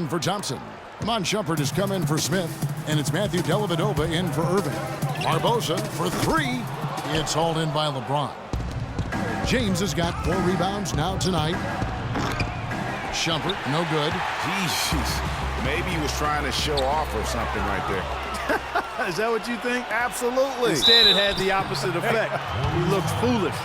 in for Thompson. Iman Shumpert has come in for Smith, and it's Matthew Dellavedova in for Irving. Barbosa for three. It's hauled in by LeBron. James has got 4 rebounds now tonight. Shumpert, no good. Jeez, maybe he was trying to show off or something right there. Is that what you think? Absolutely. Instead, it had the opposite effect. He looked foolish.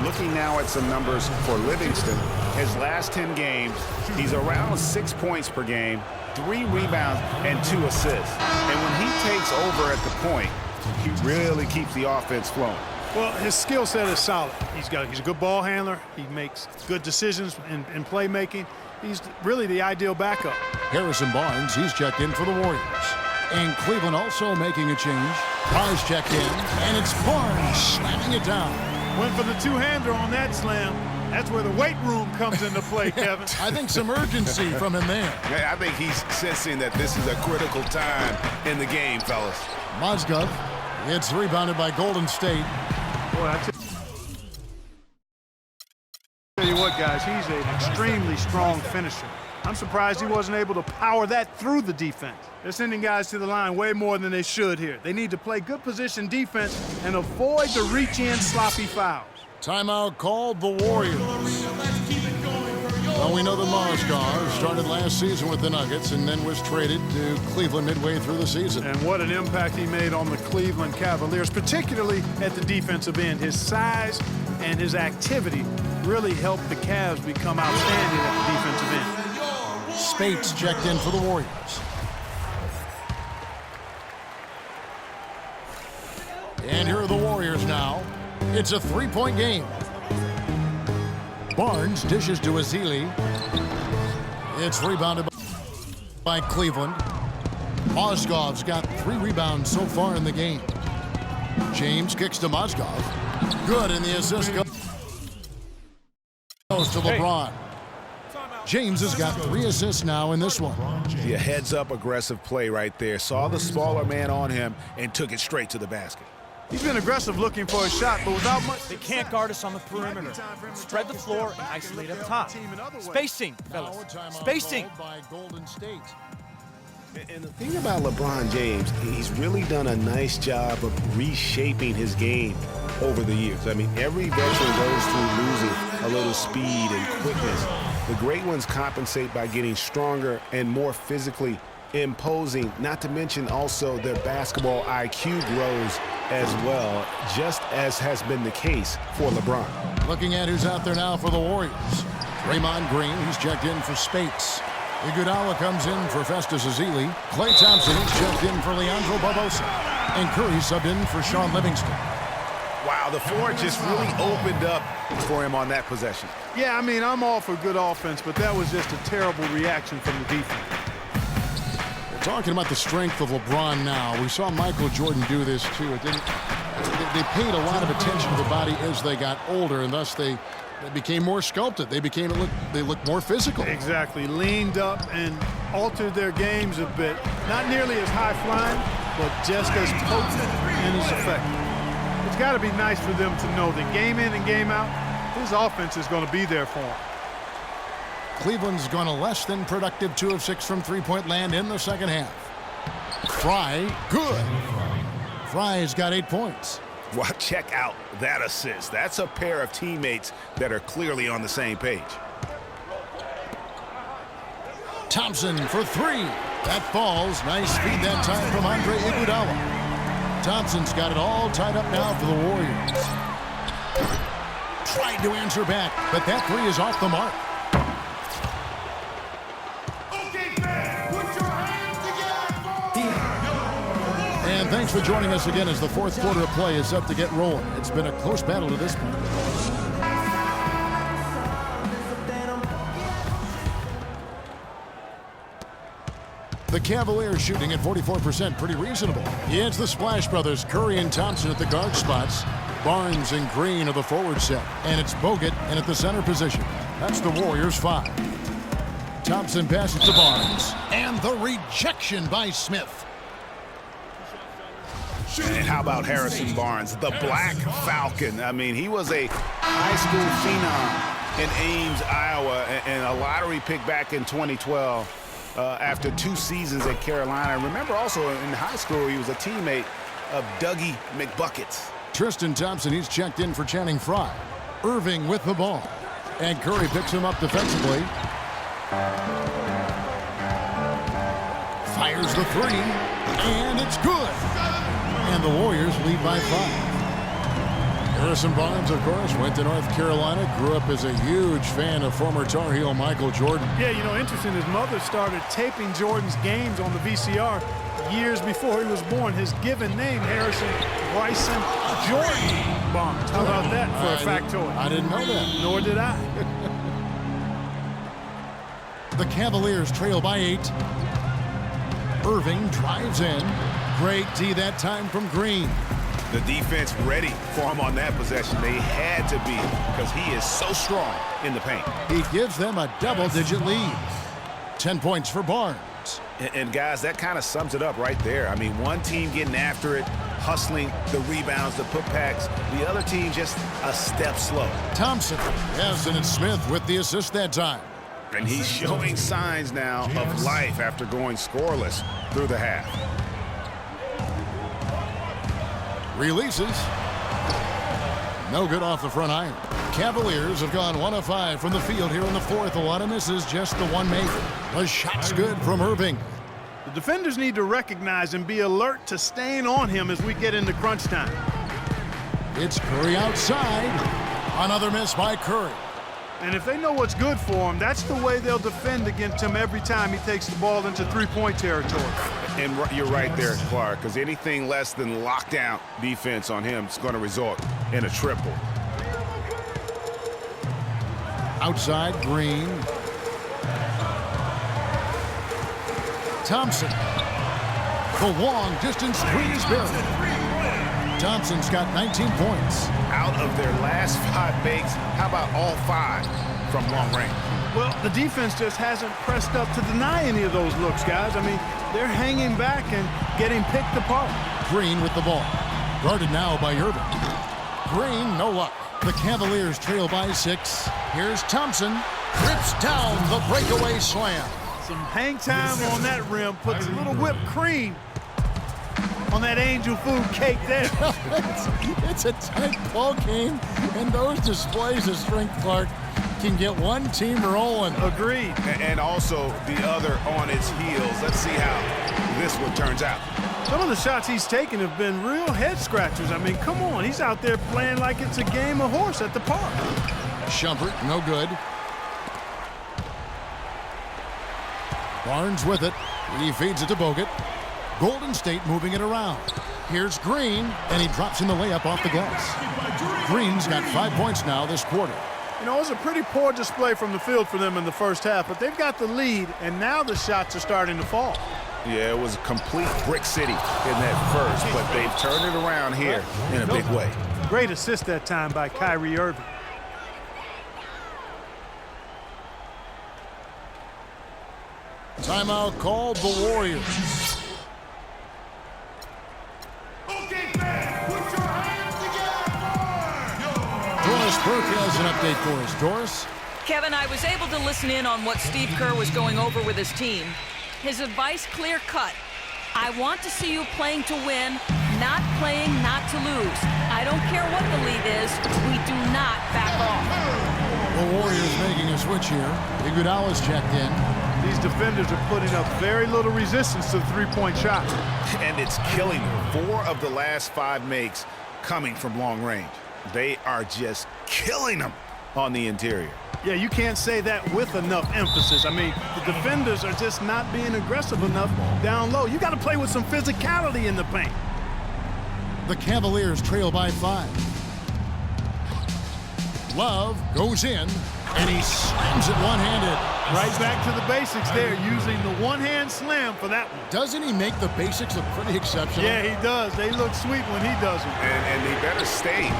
Looking now at some numbers for Livingston, his last 10 games, he's around 6 points per game, 3 rebounds, and 2 assists. And when he takes over at the point, he really keeps the offense flowing. Well, his skill set is solid. He's a good ball handler. He makes good decisions in playmaking. He's really the ideal backup. Harrison Barnes, he's checked in for the Warriors. And Cleveland also making a change. Barnes checked in, and it's Barnes slamming it down. Went for the two-hander on that slam. That's where the weight room comes into play, Kevin. I think some urgency from him there. Yeah, I think he's sensing that this is a critical time in the game, fellas. Mozgov, it's rebounded by Golden State. Boy, I tell you what, guys, he's an extremely strong finisher. I'm surprised he wasn't able to power that through the defense. They're sending guys to the line way more than they should here. They need to play good position defense and avoid the reach-in sloppy fouls. Timeout called the Warriors. Well, we know that Mozgov started last season with the Nuggets and then was traded to Cleveland midway through the season. And what an impact he made on the Cleveland Cavaliers, particularly at the defensive end. His size and his activity really helped the Cavs become outstanding at the defensive end. Spates checked in for the Warriors. And here are the Warriors now. It's a 3-point game. Barnes dishes to Ezeli. It's rebounded by Cleveland. Mozgov's got 3 rebounds so far in the game. James kicks to Mozgov. Good, and the assist goes to LeBron. James has got 3 assists now in this one. Yeah, heads-up aggressive play right there. Saw the smaller man on him and took it straight to the basket. He's been aggressive looking for a shot, but without much. They can't guard us on the perimeter. Spread the floor and isolate up top. Spacing, fellas. Spacing. And the thing about LeBron James, he's really done a nice job of reshaping his game over the years. I mean, every veteran goes through losing a little speed and quickness. The great ones compensate by getting stronger and more physically imposing, not to mention also their basketball IQ grows as well, just as has been the case for LeBron. Looking at who's out there now for the Warriors. Draymond Green, he's checked in for Spates. Iguodala comes in for Festus Ezeli. Klay Thompson, he's checked in for Leandro Barbosa. And Curry subbed in for Sean Livingston. Wow, the floor just really opened up for him on that possession. Yeah, I mean, I'm all for good offense, but that was just a terrible reaction from the defense. Talking about the strength of LeBron now, we saw Michael Jordan do this too. They paid a lot of attention to the body as they got older, and thus they became more sculpted. They looked more physical. Exactly, leaned up and altered their games a bit. Not nearly as high flying, but just as potent and as effective. It's got to be nice for them to know that game in and game out, his offense is going to be there for him. Cleveland's gone a less than productive 2 of 6 from three-point land in the second half. Fry, good. Fry's got 8 points. Well, check out that assist. That's a pair of teammates that are clearly on the same page. Thompson for 3. That falls. Nice feed that time from Andre Iguodala. Thompson's got it all tied up now for the Warriors. Tried to answer back, but that 3 is off the mark. And thanks for joining us again as the fourth quarter of play is set to get rolling. It's been a close battle to this point. The Cavaliers shooting at 44%, pretty reasonable. It's the Splash Brothers, Curry and Thompson at the guard spots. Barnes and Green are the forward set. And it's Bogut in at the center position. That's the Warriors 5. Thompson passes to Barnes. And the rejection by Smith. And how about Harrison Barnes, the Black Falcon? I mean, he was a high school phenom in Ames, Iowa, and a lottery pick back in 2012 after 2 seasons at Carolina. Remember also in high school, he was a teammate of Dougie McBuckets. Tristan Thompson, he's checked in for Channing Frye. Irving with the ball. And Curry picks him up defensively. Fires the 3, and it's good. And the Warriors lead by 5. Harrison Barnes, of course, went to North Carolina, grew up as a huge fan of former Tar Heel Michael Jordan. Yeah, you know, interesting, his mother started taping Jordan's games on the VCR years before he was born. His given name, Harrison Bryson Jordan Barnes. How about that for a factoid? I didn't know that. Nor did I. The Cavaliers trail by 8. Irving drives in. Great D that time from Green. The defense ready for him on that possession. They had to be because he is so strong in the paint. He gives them a double-digit lead. 10 points for Barnes. And guys, that kind of sums it up right there. I mean, one team getting after it, hustling the rebounds, the putbacks. The other team just a step slow. Thompson. Yes, and it's Smith with the assist that time. And he's showing signs now of life after going scoreless through the half. Releases. No good off the front iron. Cavaliers have gone 1 of 5 from the field here in the 4th. A lot of misses, just the one made. The shot's good from Irving. The defenders need to recognize and be alert to staying on him as we get into crunch time. It's Curry outside. Another miss by Curry. And if they know what's good for him, that's the way they'll defend against him every time he takes the ball into three-point territory. And you're right there, Clark, because anything less than lockdown defense on him is going to result in a triple. Outside, Green. Thompson. The long distance three is buried. Thompson's got 19 points. Out of their last 5 makes, how about all 5 from long range? Well, the defense just hasn't pressed up to deny any of those looks, guys. I mean, they're hanging back and getting picked apart. Green with the ball. Guarded now by Irving. Green, no luck. The Cavaliers trail by 6. Here's Thompson. Rips down the breakaway slam. Some hang time on that rim. Puts a little whipped cream on that angel food cake there. It's a tight ball game, and those displays of strength, Clark, can get one team rolling. Agreed. And also the other on its heels. Let's see how this one turns out. Some of the shots he's taken have been real head scratchers. I mean, come on. He's out there playing like it's a game of horse at the park. Shumpert, no good. Barnes with it. He feeds it to Bogut. Golden State moving it around. Here's Green, and he drops in the layup off the glass. Green's got 5 points now this quarter. You know, it was a pretty poor display from the field for them in the first half, but they've got the lead, and now the shots are starting to fall. Yeah, it was a complete brick city in that first, but they've turned it around here in a big way. Great assist that time by Kyrie Irving. Timeout called the Warriors. Doris Burke has an update for us. Doris? Kevin, I was able to listen in on what Steve Kerr was going over with his team. His advice clear-cut. I want to see you playing to win, not playing not to lose. I don't care what the lead is. We do not back off. The Warriors making a switch here. Iguodala's checked in. These defenders are putting up very little resistance to the three-point shot. And it's killing them. 4 of the last 5 makes coming from long range. They are just killing them on the interior. Yeah, you can't say that with enough emphasis. I mean, the defenders are just not being aggressive enough down low. You got to play with some physicality in the paint. The Cavaliers trail by 5. Love goes in, and he slams it one-handed. Right back to the basics there, using the one-hand slam for that one. Doesn't he make the basics look pretty exceptional? Yeah, he does. They look sweet when he does them. And they better stay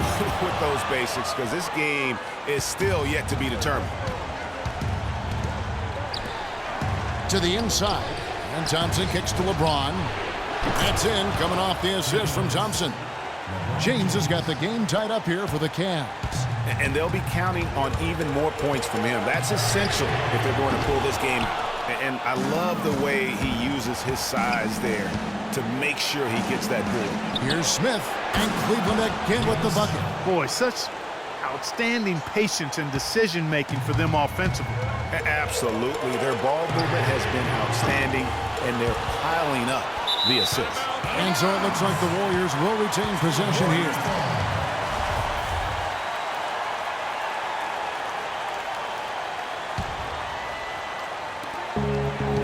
with those basics because this game is still yet to be determined. To the inside, and Thompson kicks to LeBron. That's in, coming off the assist from Thompson. James has got the game tied up here for the Cavs. and they'll be counting on even more points from him. That's essential if they're going to pull this game out. And I love the way he uses his size there to make sure he gets that board. Here's Smith, and Cleveland again with the bucket. Boy, such outstanding patience and decision-making for them offensively. Absolutely. Their ball movement has been outstanding, and they're piling up the assists. And so it looks like the Warriors will retain possession here.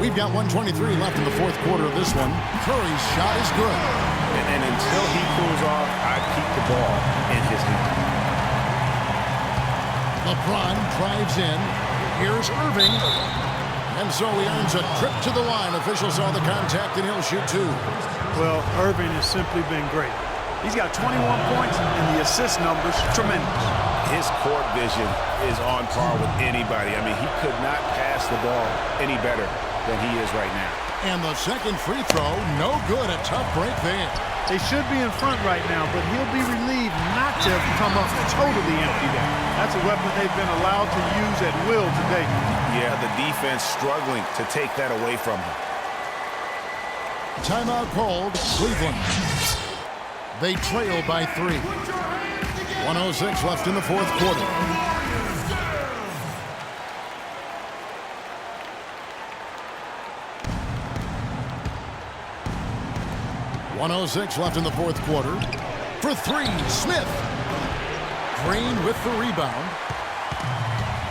We've got 1:23 left in the fourth quarter of this one. Curry's shot is good. And until he cools off, I keep the ball in his hand. LeBron drives in. Here's Irving. And so he earns a trip to the line. Officials saw the contact, and he'll shoot two. Well, Irving has simply been great. He's got 21 points, and the assist numbers tremendous. His court vision is on par with anybody. I mean, he could not pass the ball any better than he is right now. And the second free throw, no good. A tough break there. They should be in front right now, but he'll be relieved not to have come up totally empty there. That's a weapon they've been allowed to use at will today. Yeah, the defense struggling to take that away from him. Timeout called, Cleveland. They trail by 3. 1:06 left in the fourth quarter. .106 left in the fourth quarter. For 3, Smith. Green with the rebound.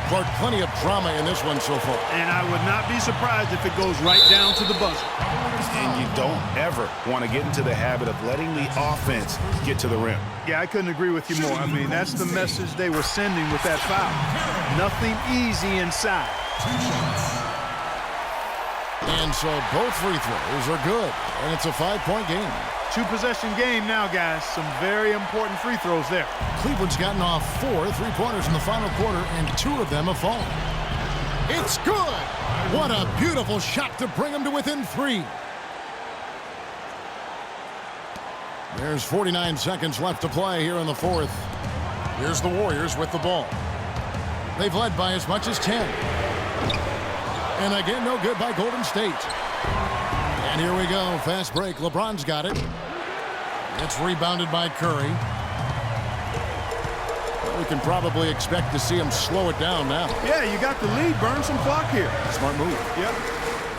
Clark, plenty of drama in this one so far. And I would not be surprised if it goes right down to the buzzer. And you don't ever want to get into the habit of letting the offense get to the rim. Yeah, I couldn't agree with you more. I mean, that's the message they were sending with that foul. Nothing easy inside. And so both free throws are good, and it's a 5-point game. 2-possession game now, guys. Some very important free throws there. Cleveland's gotten off 4 3-pointers in the final quarter, and 2 of them have fallen. It's good! What a beautiful shot to bring them to within 3. There's 49 seconds left to play here in the fourth. Here's the Warriors with the ball. They've led by as much as 10. And again, no good by Golden State. And here we go. Fast break. LeBron's got it. It's rebounded by Curry. Well, we can probably expect to see him slow it down now. Yeah, you got the lead. Burn some clock here. Smart move. Yep.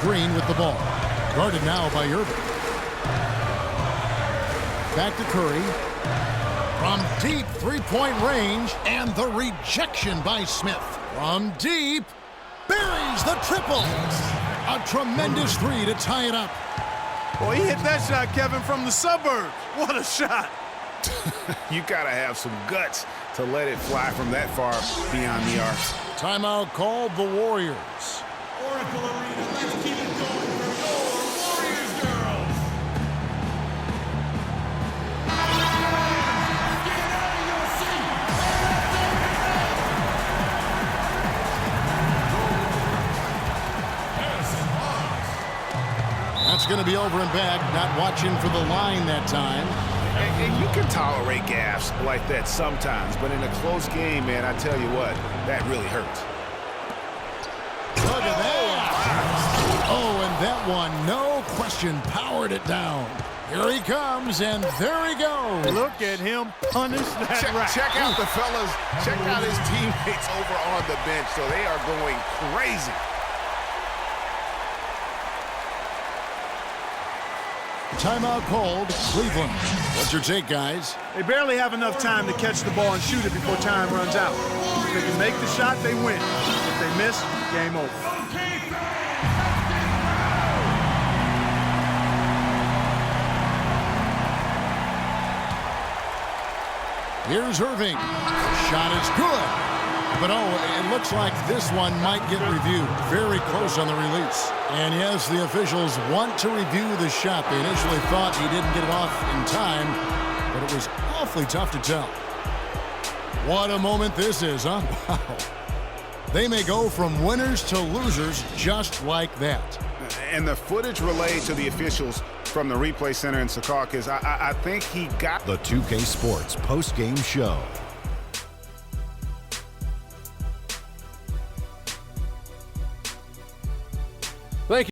Green with the ball. Guarded now by Irving. Back to Curry. From deep three-point range. And the rejection by Smith. From deep. Buries the triple. A tremendous 3 to tie it up. Boy, he hit that shot, Kevin, from the suburbs. What a shot. You got to have some guts to let it fly from that far beyond the arc. Timeout called the Warriors. Oracle Arena, let's keep it going for your Warriors girls. Get out of your seat. That's going to be over and back. Not watching for the line that time. And you can tolerate gaffes like that sometimes, but in a close game, man, I tell you what, that really hurts. Look at that. Oh, and that one, no question, powered it down. Here he comes, and there he goes. Look at him punish that rack. Check out the fellas. Check out his teammates over on the bench. So they are going crazy. Timeout called, Cleveland. What's your take, guys? They barely have enough time to catch the ball and shoot it before time runs out. If they can make the shot, they win. If they miss, game over. Here's Irving. Shot is good. But oh, it looks like this one might get reviewed. Very close on the release. And yes, the officials want to review the shot. They initially thought he didn't get it off in time, but it was awfully tough to tell. What a moment this is, huh? Wow. They may go from winners to losers just like that. And the footage relayed to the officials from the replay center in Secaucus, I think he got the 2K Sports post-game show.